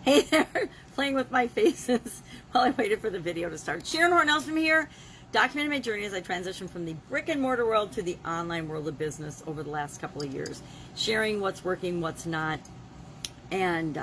Hey there, playing with my faces while I waited for the video to start. Horne-Ellstrom here, documenting my journey as I transitioned from the brick and mortar world to the online world of business over the last couple of years. Sharing what's working, what's not, and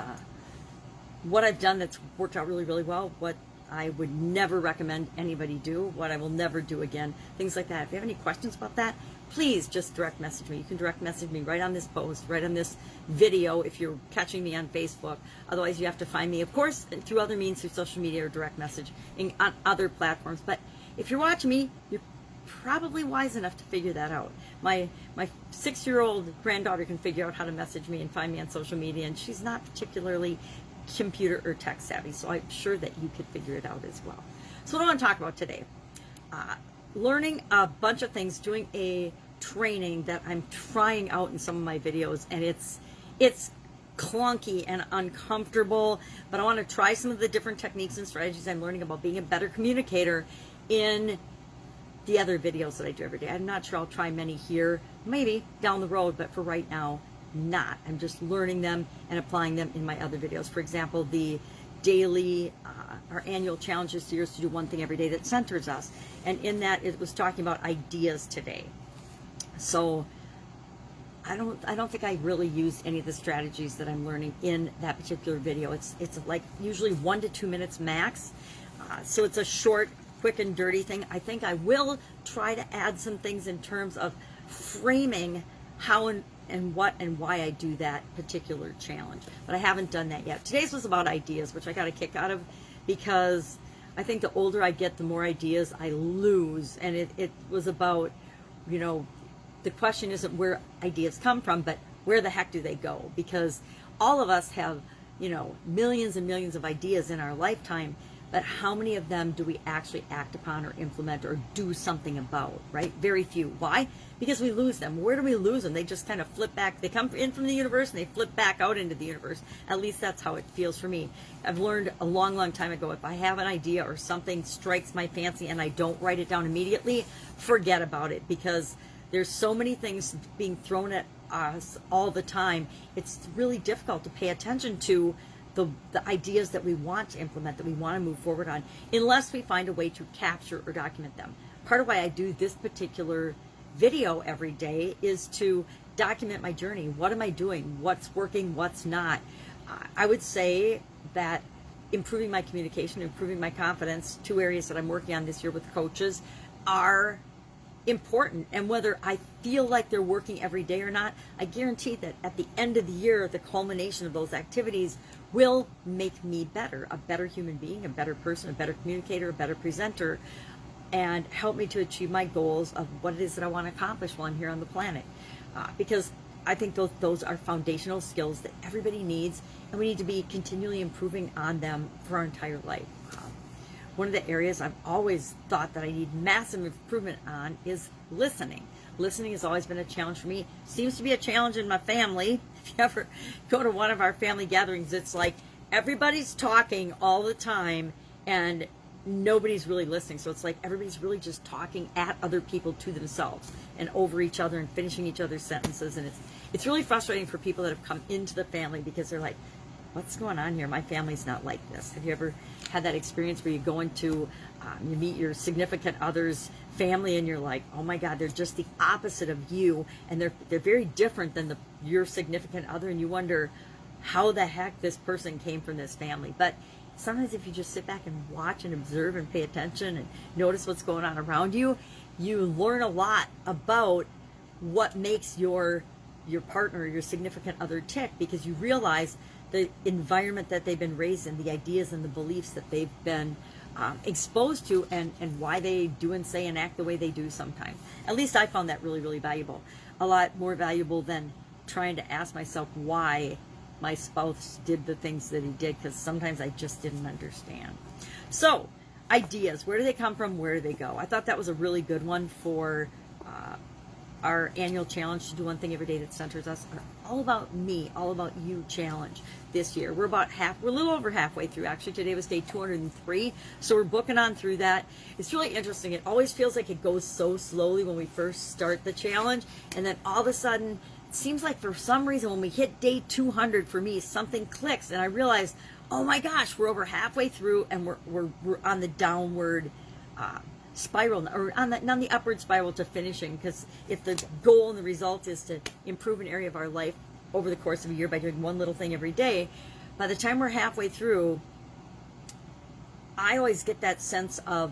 what I've done that's worked out really, really well, what I would never recommend anybody do, what I will never do again, things like that. If you have any questions about that, please just direct message me. You can direct message me right on this post, right on this video if you're catching me on Facebook. Otherwise, you have to find me, of course, through other means, through social media or direct messaging on other platforms. But if you're watching me, you're probably wise enough to figure that out. My 6-year-old granddaughter can figure out how to message me and find me on social media, and she's not particularly computer or tech savvy, so I'm sure that you could figure it out as well. So what I want to talk about today, learning a bunch of things, doing a training that I'm trying out in some of my videos, and it's clunky and uncomfortable, but I want to try some of the different techniques and strategies I'm learning about being a better communicator in the other videos that I do every day. I'm not sure I'll try many here, maybe down the road, but for right now, not. I'm just learning them and applying them in my other videos. For example, the daily, our annual challenge this year is to do one thing every day that centers us. And in that, it was talking about ideas today. So I don't think I really used any of the strategies that I'm learning in that particular video. It's like usually 1 to 2 minutes max. So it's a short, quick and dirty thing. I think I will try to add some things in terms of framing how and what and why I do that particular challenge. But I haven't done that yet. Today's was about ideas, which I got a kick out of because I think the older I get, the more ideas I lose. And it was about, you know, the question isn't where ideas come from, but where the heck do they go? Because all of us have, you know, millions and millions of ideas in our lifetime, but how many of them do we actually act upon or implement or do something about, right? Very few. Why? Because we lose them. Where do we lose them? They just kind of flip back. They come in from the universe and they flip back out into the universe. At least that's how it feels for me. I've learned a long, long time ago, if I have an idea or something strikes my fancy and I don't write it down immediately, forget about it, because there's so many things being thrown at us all the time. It's really difficult to pay attention to the ideas that we want to implement, that we want to move forward on, unless we find a way to capture or document them. Part of why I do this particular video every day is to document my journey. What am I doing? What's working? What's not? I would say that improving my communication, improving my confidence, 2 areas that I'm working on this year with coaches, are important. And whether I feel like they're working every day or not, I guarantee that at the end of the year, the culmination of those activities will make me better, a better human being, a better person, a better communicator, a better presenter, and help me to achieve my goals of what it is that I want to accomplish while I'm here on the planet. Because I think those are foundational skills that everybody needs, and we need to be continually improving on them for our entire life. One of the areas I've always thought that I need massive improvement on is listening. Listening has always been a challenge for me. Seems to be a challenge in my family. If you ever go to one of our family gatherings, it's like everybody's talking all the time and nobody's really listening. So it's like everybody's really just talking at other people, to themselves, and over each other and finishing each other's sentences. And it's really frustrating for people that have come into the family, because they're like, what's going on here? My family's not like this. Have you ever had that experience where you go into, you meet your significant other's family and you're like, oh my God, they're just the opposite of you, and they're very different than your significant other, and you wonder how the heck this person came from this family. But sometimes if you just sit back and watch and observe and pay attention and notice what's going on around you, you learn a lot about what makes your partner, your significant other tick, because you realize the environment that they've been raised in, the ideas and the beliefs that they've been exposed to, and why they do and say and act the way they do sometimes. At least I found that really, really valuable. A lot more valuable than trying to ask myself why my spouse did the things that he did, because sometimes I just didn't understand. So, ideas, where do they come from? Where do they go? I thought that was a really good one for our annual challenge to do one thing every day that centers us. All about me, all about you challenge this year. We're a little over halfway through. Actually, today was day 203, so we're booking on through that. It's really interesting. It always feels like it goes so slowly when we first start the challenge, and then all of a sudden seems like for some reason when we hit day 200 for me, something clicks and I realize, oh my gosh, we're over halfway through and we're on the downward spiral, or on the upward spiral to finishing. Because if the goal and the result is to improve an area of our life over the course of a year by doing one little thing every day, by the time we're halfway through, I always get that sense of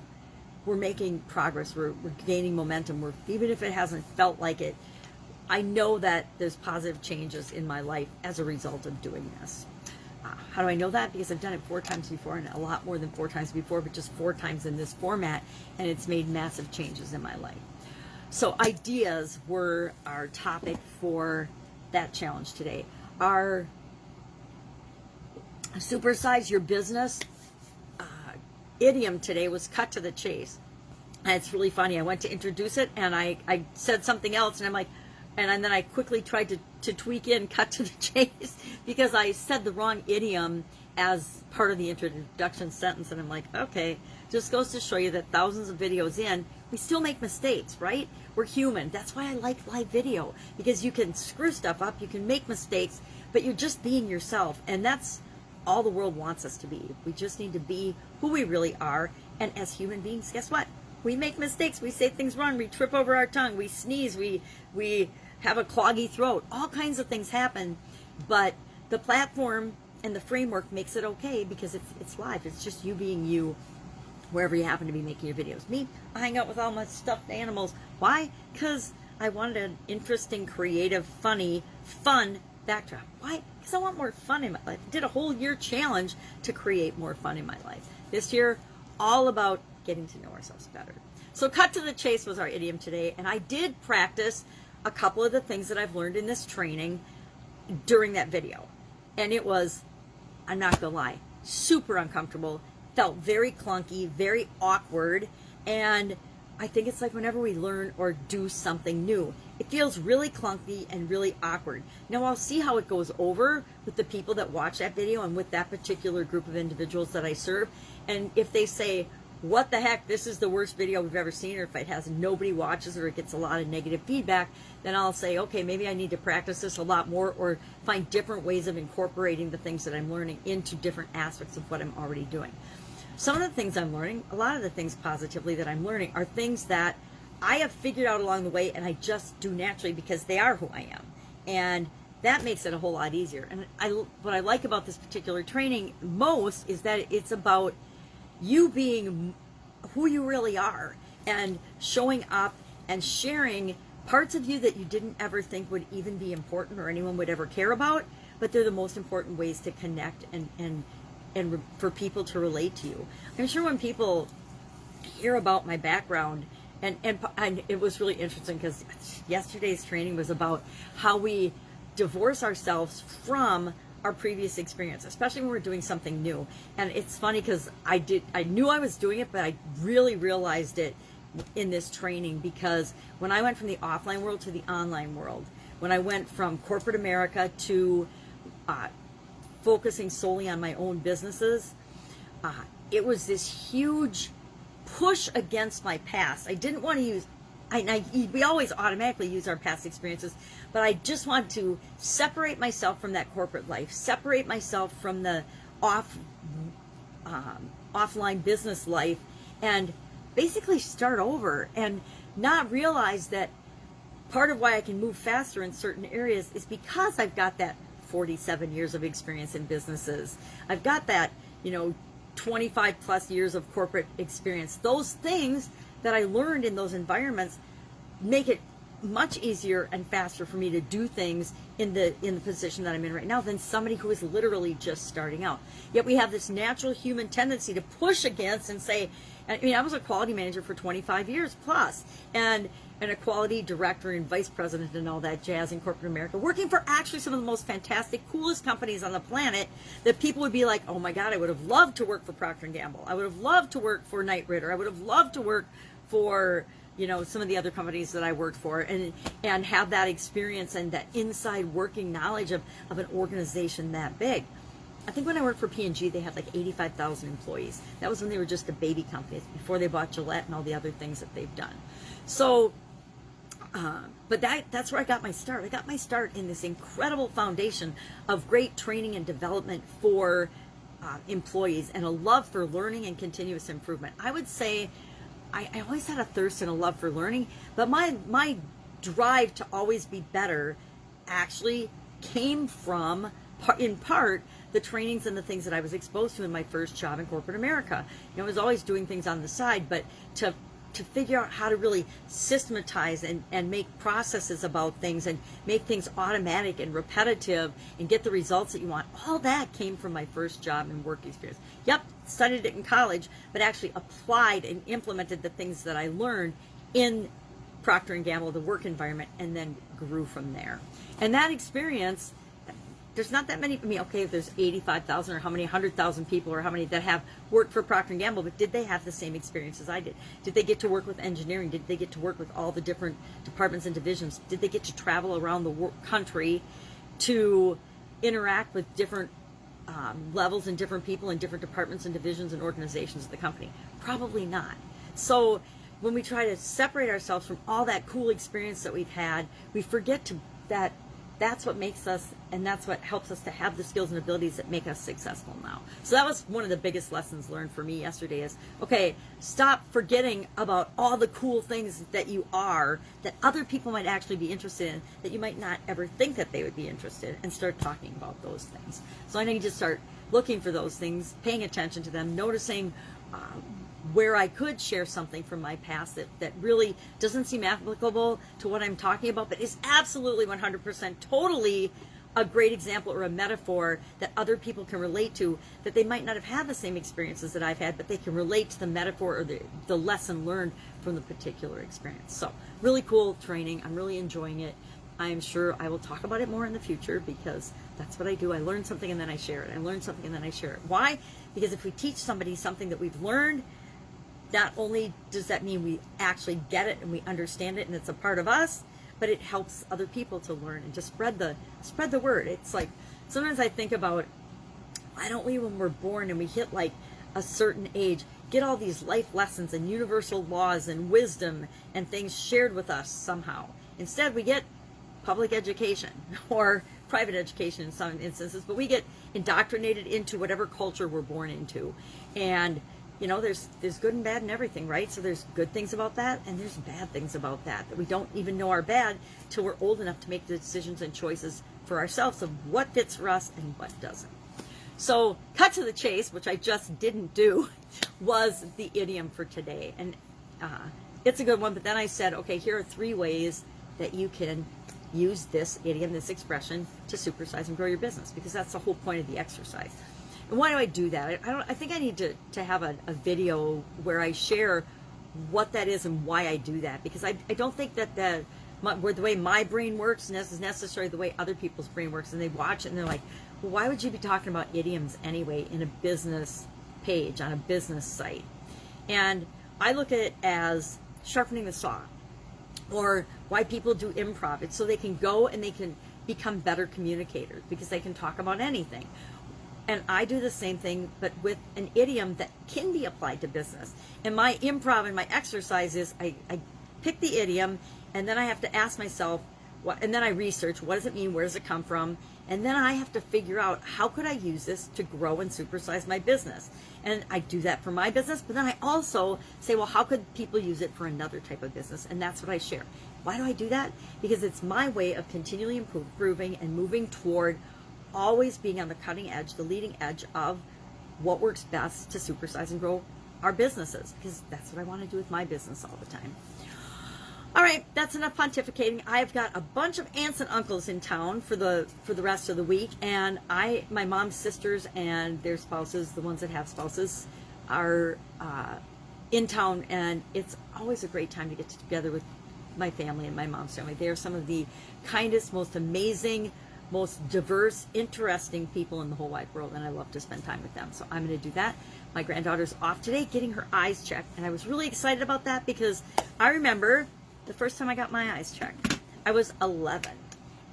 we're making progress, we're gaining momentum, even if it hasn't felt like it, I know that there's positive changes in my life as a result of doing this. How do I know that? Because I've done it 4 times before, and a lot more than 4 times before, but just 4 times in this format, and it's made massive changes in my life. So ideas were our topic for that challenge today. Our supersize your business idiom today was cut to the chase. And it's really funny. I went to introduce it, and I said something else, and I'm like, and then I quickly tried to tweak in cut to the chase because I said the wrong idiom as part of the introduction sentence. And I'm like, okay, just goes to show you that thousands of videos in, we still make mistakes, right? We're human. That's why I like live video, because you can screw stuff up, you can make mistakes, but you're just being yourself. And that's all the world wants us to be. We just need to be who we really are. And as human beings, guess what? We make mistakes. We say things wrong. We trip over our tongue. We sneeze. We have a cloggy throat. All kinds of things happen. But the platform and the framework makes it okay because it's live. It's just you being you wherever you happen to be making your videos. Me, I hang out with all my stuffed animals. Why? Because I wanted an interesting, creative, funny, fun backdrop. Why? Because I want more fun in my life. I did a whole year challenge to create more fun in my life. This year, all about getting to know ourselves better. So cut to the chase was our idiom today, and I did practice a couple of the things that I've learned in this training during that video. And it was, I'm not gonna lie, super uncomfortable, felt very clunky, very awkward, and I think it's like whenever we learn or do something new, it feels really clunky and really awkward. Now I'll see how it goes over with the people that watch that video and with that particular group of individuals that I serve. And if they say, what the heck, this is the worst video we've ever seen, or if it has nobody watches or it gets a lot of negative feedback, then I'll say, okay, maybe I need to practice this a lot more or find different ways of incorporating the things that I'm learning into different aspects of what I'm already doing. Some of the things I'm learning, a lot of the things positively that I'm learning are things that I have figured out along the way and I just do naturally because they are who I am. And that makes it a whole lot easier. And what I like about this particular training most is that it's about you being who you really are and showing up and sharing parts of you that you didn't ever think would even be important or anyone would ever care about, but they're the most important ways to connect and for people to relate to you. I'm sure when people hear about my background, and it was really interesting because yesterday's training was about how we divorce ourselves from our previous experience, especially when we're doing something new. And it's funny because I knew I was doing it, but I really realized it in this training because when I went from the offline world to the online world, when I went from corporate America to focusing solely on my own businesses, it was this huge push against my past. I didn't want to use, we always automatically use our past experiences, but I just want to separate myself from that corporate life, separate myself from the offline business life, and basically start over and not realize that part of why I can move faster in certain areas is because I've got that 47 years of experience in businesses. I've got that, 25 plus years of corporate experience. Those things that I learned in those environments make it much easier and faster for me to do things in the position that I'm in right now than somebody who is literally just starting out. Yet we have this natural human tendency to push against and say, I was a quality manager for 25 years plus, and a quality director and vice president and all that jazz in corporate America, working for actually some of the most fantastic, coolest companies on the planet that people would be like, oh my God, I would have loved to work for Procter & Gamble. I would have loved to work for Knight Ridder. I would have loved to work for, some of the other companies that I worked for and have that experience and that inside working knowledge of an organization that big. I think when I worked for P&G, they had like 85,000 employees. That was when they were just a baby company before they bought Gillette and all the other things that they've done. So But that's where I got my start. I got my start in this incredible foundation of great training and development for employees, and a love for learning and continuous improvement. I would say I always had a thirst and a love for learning, but my drive to always be better actually came from, in part, the trainings and the things that I was exposed to in my first job in corporate America. I was always doing things on the side, but to figure out how to really systematize and make processes about things and make things automatic and repetitive and get the results that you want, all that came from my first job and work experience. Yep, studied it in college, but actually applied and implemented the things that I learned in Procter & Gamble, the work environment, and then grew from there. And that experience, there's not that many, okay, if there's 85,000 or how many 100,000 people or how many that have worked for Procter & Gamble, but did they have the same experience as I did? Did they get to work with engineering? Did they get to work with all the different departments and divisions? Did they get to travel around the country to interact with different levels and different people in different departments and divisions and organizations of the company? Probably not. So when we try to separate ourselves from all that cool experience that we've had, we forget that that's what makes us, and that's what helps us to have the skills and abilities that make us successful now. So that was one of the biggest lessons learned for me yesterday is, okay, stop forgetting about all the cool things that you are, that other people might actually be interested in, that you might not ever think that they would be interested, and start talking about those things. So I need to start looking for those things, paying attention to them, noticing where I could share something from my past that really doesn't seem applicable to what I'm talking about, but is absolutely 100% totally a great example or a metaphor that other people can relate to, that they might not have had the same experiences that I've had, but they can relate to the metaphor or the lesson learned from the particular experience. So really cool training. I'm really enjoying it. I'm sure I will talk about it more in the future because that's what I do. I learn something and then I share it. I learn something and then I share it. Why? Because if we teach somebody something that we've learned, not only does that mean we actually get it and we understand it and it's a part of us, but it helps other people to learn and to spread the word. It's like, sometimes I think about, why don't we, when we're born and we hit like a certain age, get all these life lessons and universal laws and wisdom and things shared with us somehow? Instead, we get public education or private education in some instances, but we get indoctrinated into whatever culture we're born into. And there's good and bad in everything, right? So there's good things about that, and there's bad things about that we don't even know are bad till we're old enough to make the decisions and choices for ourselves of what fits for us and what doesn't. So, cut to the chase, which I just didn't do, was the idiom for today. And it's a good one, but then I said, okay, here are 3 ways that you can use this idiom, this expression, to supersize and grow your business, because that's the whole point of the exercise. And why do I do that? I think I need to have a video where I share what that is and why I do that, because I don't think that the way my brain works is necessarily the way other people's brain works, and they watch it and they're like, well, why would you be talking about idioms anyway in a business page, on a business site? And I look at it as sharpening the saw, or why people do improv. It's so they can go and they can become better communicators because they can talk about anything. And I do the same thing, but with an idiom that can be applied to business. And my improv and my exercise is I pick the idiom, and then I have to ask myself, and then I research, what does it mean? Where does it come from? And then I have to figure out, how could I use this to grow and supersize my business? And I do that for my business, but then I also say, well, how could people use it for another type of business? And that's what I share. Why do I do that? Because it's my way of continually improving and moving toward always being on the cutting edge, the leading edge of what works best to supersize and grow our businesses, because that's what I want to do with my business all the time. All right, that's enough pontificating. I've got a bunch of aunts and uncles in town for the rest of the week, and my mom's sisters and their spouses, the ones that have spouses, are in town, and it's always a great time to get together with my family and my mom's family. They are some of the kindest, most amazing, most diverse, interesting people in the whole wide world, and I love to spend time with them. So I'm going to do that. My granddaughter's off today getting her eyes checked, and I was really excited about that because I remember the first time I got my eyes checked, I was 11,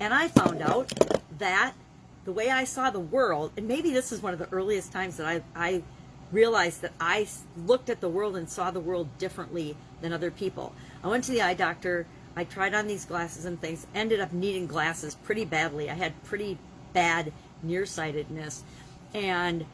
and I found out that the way I saw the world, and maybe this is one of the earliest times that I realized that I looked at the world and saw the world differently than other people. I went to the eye doctor. I tried on these glasses and things, ended up needing glasses pretty badly. I had pretty bad nearsightedness, and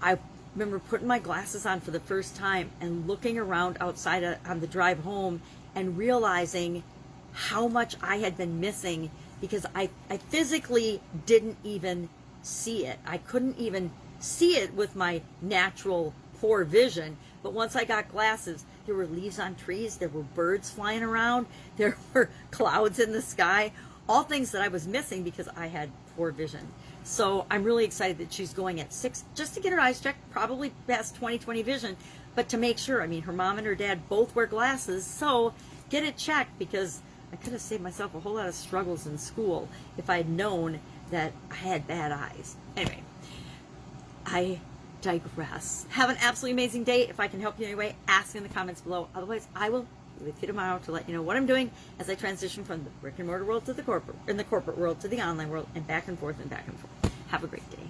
I remember putting my glasses on for the first time and looking around outside on the drive home and realizing how much I had been missing, because I physically didn't even see it. I couldn't even see it with my natural poor vision. But once I got glasses, there were leaves on trees, there were birds flying around, there were clouds in the sky, all things that I was missing because I had poor vision. So I'm really excited that she's going at 6, just to get her eyes checked, probably past 20/20 vision, but to make sure. I mean, her mom and her dad both wear glasses, so get it checked, because I could have saved myself a whole lot of struggles in school if I had known that I had bad eyes. Anyway, I digress. Have an absolutely amazing day. If I can help you in any way, ask in the comments below. Otherwise, I will be with you tomorrow to let you know what I'm doing as I transition from the brick and mortar world to the corporate world to the online world, and back and forth and back and forth. Have a great day.